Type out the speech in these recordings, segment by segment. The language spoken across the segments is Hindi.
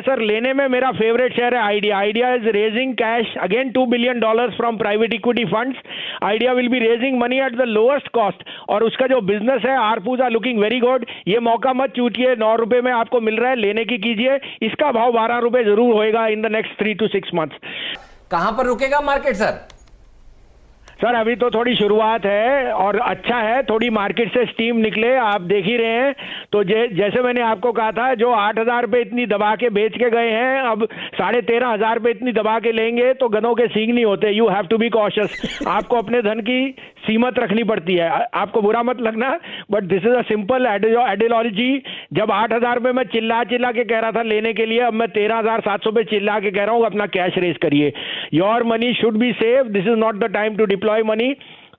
सर लेने में मेरा फेवरेट शेयर है idea. Idea is raising cash again $2 billion from private equity funds. Idea will be raising money at the lowest cost और उसका जो बिजनेस है आरपूज आर लुकिंग वेरी गुड. ये मौका मत चूटिए, ₹9 में आपको मिल रहा है, लेने की कीजिए. इसका भाव ₹12 जरूर होएगा in the next 3 to 6 months. कहां पर रुकेगा मार्केट सर? सर अभी तो थोड़ी शुरुआत है और अच्छा है, थोड़ी मार्केट से स्टीम निकले, आप देख ही रहे हैं. तो जैसे मैंने आपको कहा था, जो 8,000 पे इतनी दबा के बेच के गए हैं, अब 13,500 पे इतनी दबा के लेंगे तो गनों के सींग नहीं होते. You have to be cautious. आपको अपने धन की सीमत रखनी पड़ती है. आपको बुरा मत लगना, but this is a simple ideology. जब 8,000 पे मैं चिल्ला के कह रहा था लेने के लिए, अब मैं 13,700 पे चिल्ला के कह रहा हूं अपना कैश रेज करिए. Your money should be safe. This is not the time to deploy money.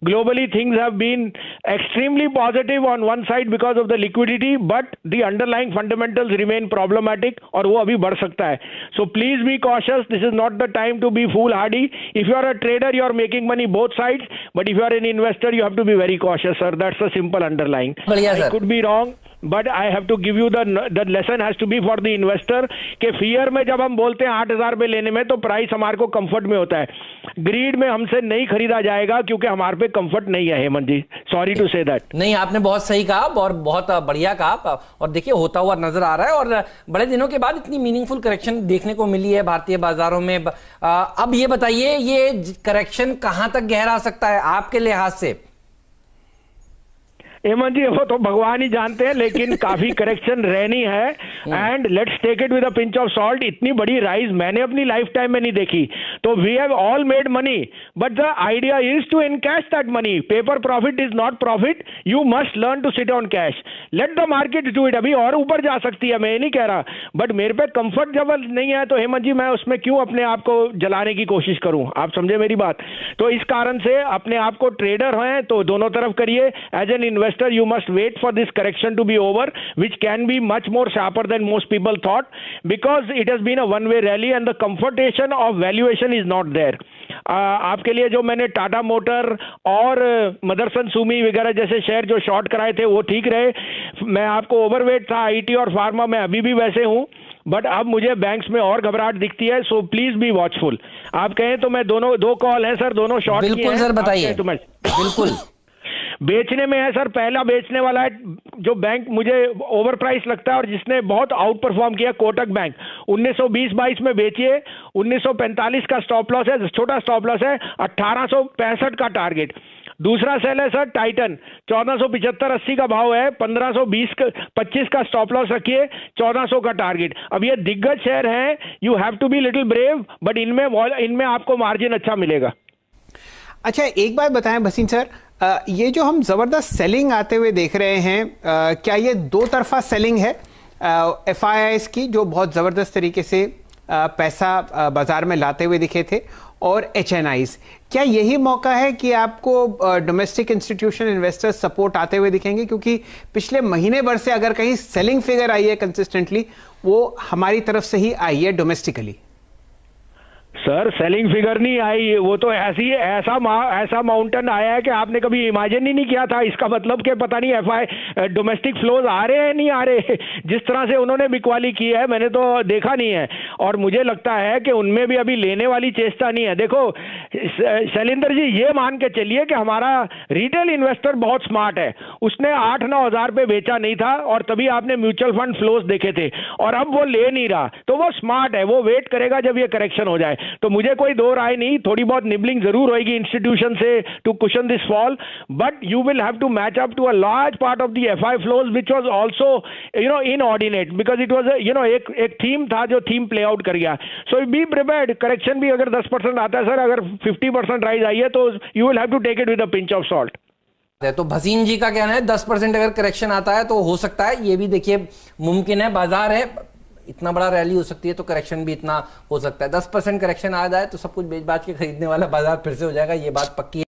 Globally, things have been extremely positive on one side because of the liquidity, but the underlying fundamentals remain problematic और वो अभी बढ़ सकता है. So please be cautious. This is not the time to be foolhardy. If you are a trader, you are making money both sides. But if you are an investor, you have to be very cautious, sir. That's a simple underlying. I could be wrong, but I have to give you the lesson has to be for the investor कि fear में जब हम बोलते हैं 8,000 पे लेने में, तो प्राइस हमारे को कंफर्ट में होता है. ग्रीड में हमसे नहीं खरीदा जाएगा क्योंकि हमारे पे कंफर्ट नहीं है. हेमंत जी, सॉरी टू से दैट. नहीं, आपने बहुत सही कहा और बहुत बढ़िया कहा और देखिए होता हुआ नजर आ रहा है और बड़े दिनों के बाद इतनी मीनिंगफुल करेक्शन देखने को मिली है भारतीय बाजारों में. अब ये बताइए, ये करेक्शन कहां तक गहरा सकता है आपके लिहाज से? हेमंत जी, वो तो भगवान ही जानते हैं, लेकिन काफी करेक्शन रहनी है. And let's take it with a pinch of salt. इतनी बड़ी राइज मैंने अपनी लाइफ टाइम में नहीं देखी. तो we have all made money, but the idea is to encash that money. Paper profit is not profit. You must learn to sit on cash. Let the market do it. अभी और ऊपर जा सकती है, मैं ये नहीं कह रहा, बट मेरे पे कंफर्टेबल नहीं है. तो हेमंत जी, मैं उसमें क्यों अपने आप को जलाने की कोशिश करूं? आप समझे मेरी बात. तो इस कारण से अपने आप को ट्रेडर हैं तो दोनों तरफ करिए. As an investor you must wait for this correction to be over, which can be much more sharper than most people thought, because it has been a one way rally and the comfortation of valuation is not there. आपके लिए जो मैंने टाटा मोटर और मदरसन सुमी वगैरह जैसे शेयर जो शॉर्ट कराए थे वो ठीक रहे. मैं आपको ओवरवेट था आईटी और फार्मा में, अभी भी वैसे हूं, बट अब मुझे बैंक्स में और घबराहट दिखती है. So please be watchful. आप कहें तो मैं दो कॉल है सर, दोनों शॉर्ट किए हैं. बिल्कुल सर, बताइए. तो मैं बिल्कुल बेचने में है सर. पहला बेचने वाला है जो बैंक मुझे ओवर प्राइस लगता है और जिसने बहुत आउट परफॉर्म किया, कोटक बैंक. 1920-22 में बेचिए. 1945 का स्टॉप लॉस है, छोटा स्टॉप लॉस है. 1865 का टारगेट. दूसरा सेल है सर टाइटन. 1475-80 का भाव है. 1520-25 का स्टॉप लॉस रखिए. 1400 का टारगेट. अब ये दिग्गज शेयर हैं. You have to be little brave, but इनमें आपको मार्जिन अच्छा मिलेगा. अच्छा, एक बात बताएं भसीन सर, ये जो हम जबरदस्त सेलिंग आते हुए देख रहे हैं, क्या ये दो तरफा सेलिंग है एफआईआईज की, जो बहुत जबरदस्त तरीके से पैसा बाजार में लाते हुए दिखे थे, और एचएनआईज? क्या यही मौका है कि आपको डोमेस्टिक इंस्टीट्यूशन इन्वेस्टर्स सपोर्ट आते हुए दिखेंगे? क्योंकि पिछले महीने भर से अगर कहीं सेलिंग फिगर आई है कंसिस्टेंटली, वो हमारी तरफ से ही आई है डोमेस्टिकली. सर सेलिंग फिगर नहीं आई, वो तो ऐसा माउंटेन आया है कि आपने कभी इमेजिन ही नहीं किया था. इसका मतलब कि पता नहीं एफआई डोमेस्टिक फ्लोज आ रहे हैं नहीं आ रहे. जिस तरह से उन्होंने बिकवाली की है मैंने तो देखा नहीं है, और मुझे लगता है कि उनमें भी अभी लेने वाली चेष्टा नहीं है. देखो शैलेंद्र जी, ये मान के चलिए कि हमारा रिटेल इन्वेस्टर बहुत स्मार्ट है. उसने 8-9 हजार पे बेचा नहीं था और तभी आपने म्यूचुअल फंड फ्लोज देखे थे, और अब वो ले नहीं रहा. तो वो स्मार्ट है, वो वेट करेगा जब ये करेक्शन हो जाए. तो मुझे कोई दो राय नहीं, थोड़ी बहुत निबलिंग जरूर होगी इंस्टीट्यूशन से to cushion this fall, but you will have to match up to a large part of the FI flows which was also inordinate, because it was एक थीम था जो थीम प्ले आउट कर गया. सो बी प्रिपेयर्ड. करेक्शन भी अगर 10% आता है सर, अगर 50% राइज आई है तो you will have to take it with a pinch of salt. तो भसीन जी का कहना है 10% अगर करेक्शन आता है तो हो सकता है, ये भी देखिए मुमकिन है. बाजार है, इतना बड़ा रैली हो सकती है तो करेक्शन भी इतना हो सकता है. 10% करेक्शन आ जाए तो सब कुछ बेच बाच के खरीदने वाला बाजार फिर से हो जाएगा, ये बात पक्की है.